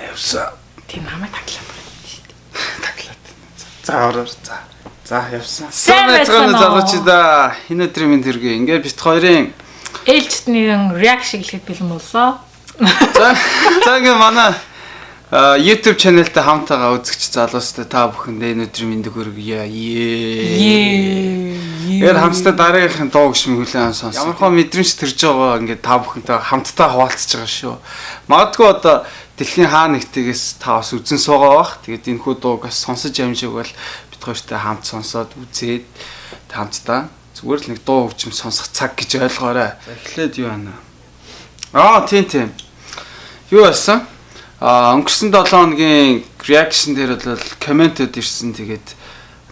Явсан. Тийм намайг таглаа. Таглаад. За ороор за. За явсан. Сайн Сайн байцгаана уу? залууч да. Энэ өдрийн минь тэргээ. Ингээд бит хоёрын ээлжид нэгэн реакшн хэлэхэд бэлэн боллоо. За ингээд манай YouTube channel-тай хамтаага үзэгч залуустай та бүхэндээ энэ өдрийн мэндийг хүргье. Яа хамтдаа дараагийнхын дуу гişмийг хүлээн сонс. Ямархаа мэдрэмж төрж байгаа ингээд та бүхэнтэй хамтдаа хуваалцж байгаа шүү. Магадгүй одоо дэлхийн хаа нэгтгээс та бас үзэн суугаа бах. Тэгээд энэ хүү дууг бас сонсож амжиг бол бид хоёртой хамт сонсоод үзээд хамтдаа зүгээр л нэг дуу хөгжим сонсох цаг гэж ойлгоорой. За эхлээд юу байна? Тийм. Юу байсан? Өнгөрсөн 7 хоногийн reaction дээр бол комментод ирсэн. Тэгээд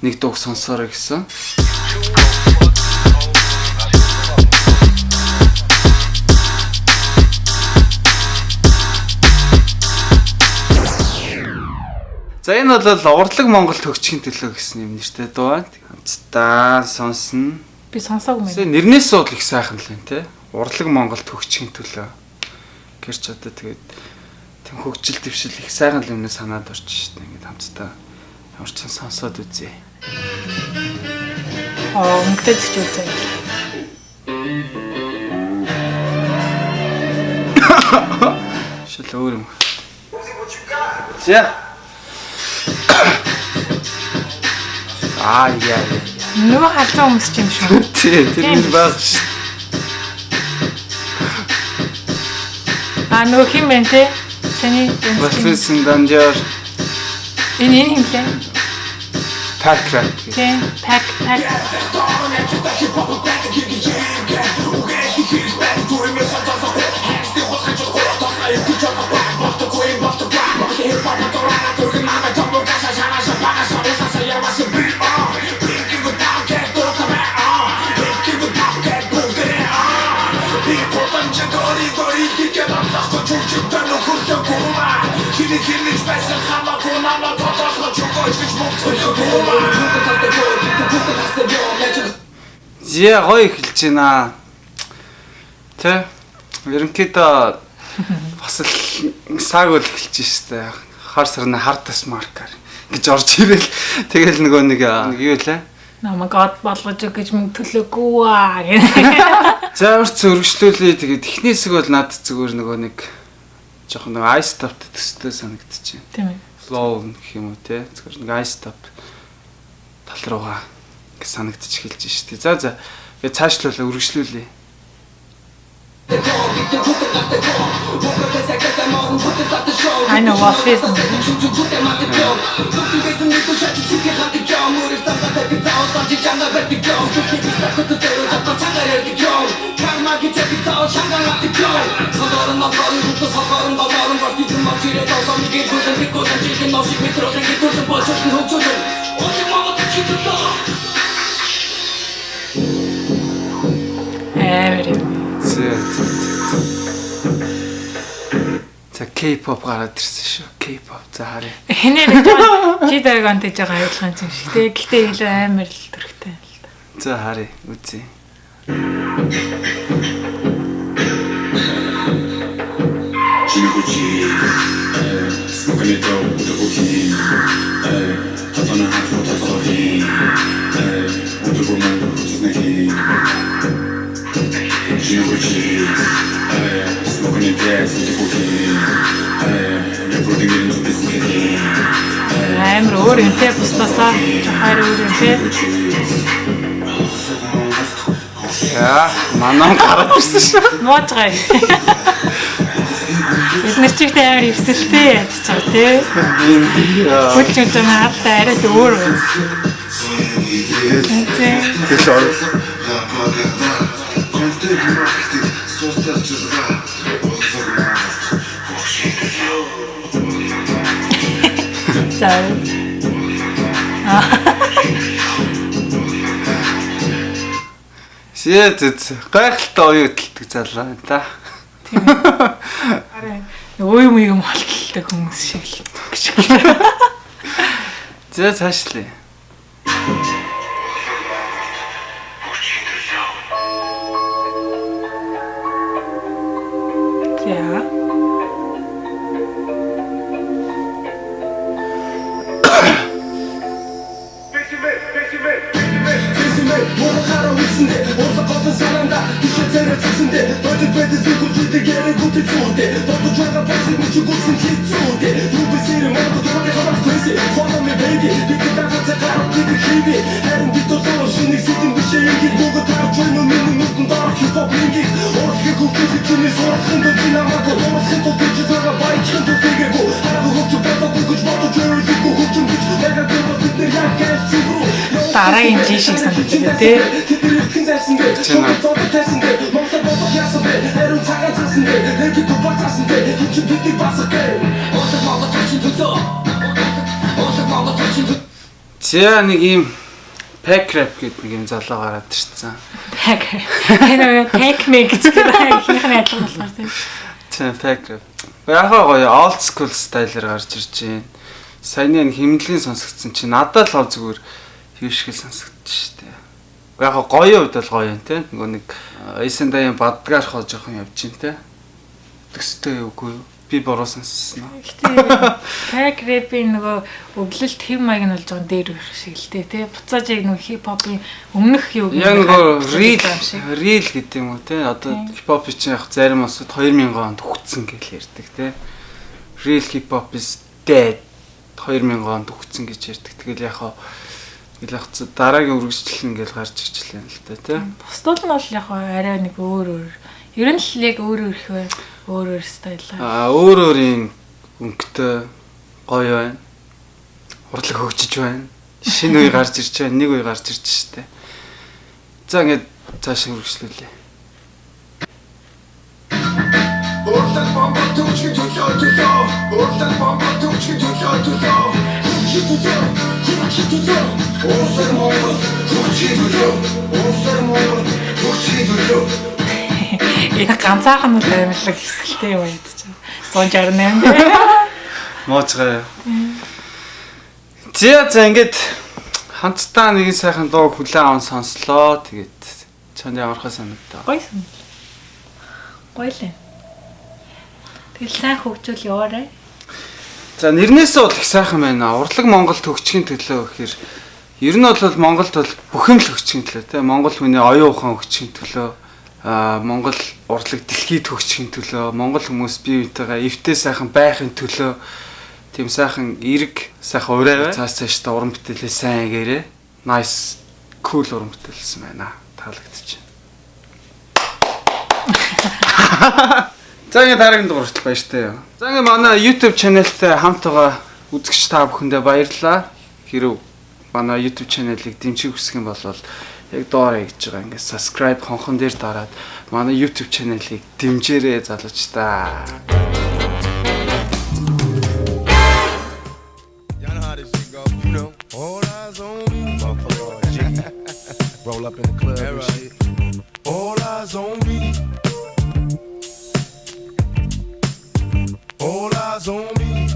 нэг дууг сонсоорой гэсэн. За энэ бол урлаг Монгол төгчгийн төлөө гэсэн юм нэртэй дуу байна. Хамтдаа сонсно. Би сонсоогүй мэн. Нэрнээс бол их сайхан л юм те. Урлаг Монгол төгчгийн төлөө. Гэрч одоо тэгээд тэм хөгжил дэвшил их сайхан л юмнээ санаад орж шít. Ингээд хамтдаа ямар ч сонсоод үзье. Өнгөтэй ч үзье. Шил өөр юм. За. Яа. Нөгөө халуун хүмүүс ч юм шүү. Тэр нь баг шít. Нөгөө хин бэ те? Сэний Василисэн Данжар. Энэ юм лээ. Пак. Тийм, пак. Зя гоё эхэлж байна. Тэ? Ерөнхийдөө бас л саг үл эхэлж штэ. Хар сарны хардас маркер гэж орж ирэл. Тэгэл нөгөө нэг юу лээ? Намайг од болгож гэж минь төлөөгүй аа гэх. За урт зөргөжлүүлээ. Тэгээд эхний хэсэг бол над зүгээр нөгөө нэг жоохон нэг ice top төстэй санагдчихэв. Тийм ээ. Flow гэх юм уу те. Зүгээр нэг ice top тал руугаа гэж санагдчих эхэлж штэ. За. Тэгээд цаашлуулаа үргэлжлүүлээ. I know what this is. За K-pop гараад ирсэн шүү. K-pop за харъя. Хинээр G-Dragon гэж байгаа ойлгосон юм шиг те. Гэтэ илүү амар л төрхтэй л да. За харъя. Үзье. Амар өөр юм те бусдасаа хайр өөр юм те. Яа, манаа гараад ирсэн шүү. Муучгай. Эдгээр чигтэй амар өвсөлтэй ядч байгаа те. Хүлж хамаатай арай л өөр байна. Тэгэл ор. За. Шээт гайхалтай оюуталдаг залуу байна та. Тийм. Арай юм болтолтой хүмүүс шиг л гэж. За цаашлаа. байгаа. Дараагийн жишээ шиг санагдав тий. За нэг юм pack rap гэдэг нэг юм залуу гараад ирсэн. Pack. Энэ pack mix гэдэг ихнийхний адилхан болохоор тий. За pack rap. Яг гоё old school стайлаар гарч ирж байна. Саяны хэмнэлийн сонсогдсон чи надад л зүгээр юу шиг сонсогдсон шүү дээ. Яг гоё үед бол гоё юм те. Нөгөө нэг эйсэн даян бадгаар хоо жоохон явж чинь те. Тэстэй үгүй юу? Би бороо сонссон аа. Гэтэ pack rap-ийн нөгөө өглөлт хэм маяг нь болж байгаа дээр байх шиг л те. Буцааж яг нөгөө хип-хопын өмнөх юу яг нөгөө real гэдэг юм уу те. Одоо хип-хоп чинь яг зарим осод 2000 онд өгцөн гэж ярьдаг те. Real hip-hop is dead 2000 онд өгцөн гэж ярьдаг. Тэгэл яг дараагийн үргэлжлэл ингээл гарч ирчлээ л да тий. Бусдууд нь бол яг арай нэг өөр. Ер нь л яг өөр их бай. Өөр стайлаа. Өөрийн өнгөтэй гоё байна. Урлаг хөгжиж байна. Шинэ үе гарч ирж байна. Нэг үе гарч ирж штэ. За ингээд цааш үргэлжлүүлээ. Урлаг бомбо төвчгийн төлөө. Урлаг бомбо төвчгийн төлөө. Энэ ганцаахан л амьдлаг хэсгэлтэй юм яд чинь 168 дээ. Моочгаа. За ингээд хамтдаа нэгэн сайхан дуу хүлээн аван сонслоо. Тэгээд чанд ямархаа санагдаа. Гоё санагдав. Гоё л. Тэгэл сайн хөгжүүл яваарай. За нэрнээсээ бол их сайхан байна. Урлаг Монголд хөгжихийн төлөө гэхээр ер нь бол Монголд бол бүх юм л хөгжихийн төлөө тийм Монгол хүний оюун ухаан хөгжихийн төлөө Монгол урлаг дэлхийд хөгжихийн төлөө Монгол хүмүүс бие биентэйгээ эвтэй сайхан байхын төлөө тийм сайхан эрг сайхан ураа цаас цааш та уран бүтээлээ сайн гээрээ nice cool уран бүтээлсэн байна. Таалагдчих. За ингээд дараагийн дугаарт баяртай. За ингээд манай YouTube channel-тай хамт байгаа үзэгч та бүхэндээ баярлалаа. Хэрв манай YouTube channel-ыг дэмжих хүсэх юм бол яг доороо хийж байгаа ингээд subscribe хонхон дээр дараад манай YouTube channel-ыг дэмжээрэй залууч та. Roll up in the club and shit. All eyes on me. All eyes on me.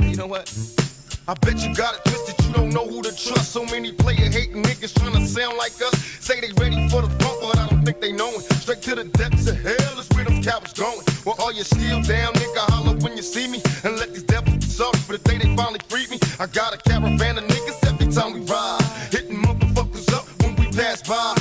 You know what? I bet you got it twisted, you don't know who to trust. So many player hating niggas trying to sound like us. Say they ready for the funk, but I don't think they know it. Straight to the depths of hell is where them cowards going. Well, all you still down, nigga, holler when you see me. And let these devils be sorry for the day they finally freed me. I got a caravan of niggas every time we ride. Hitting motherfuckers up when we pass by.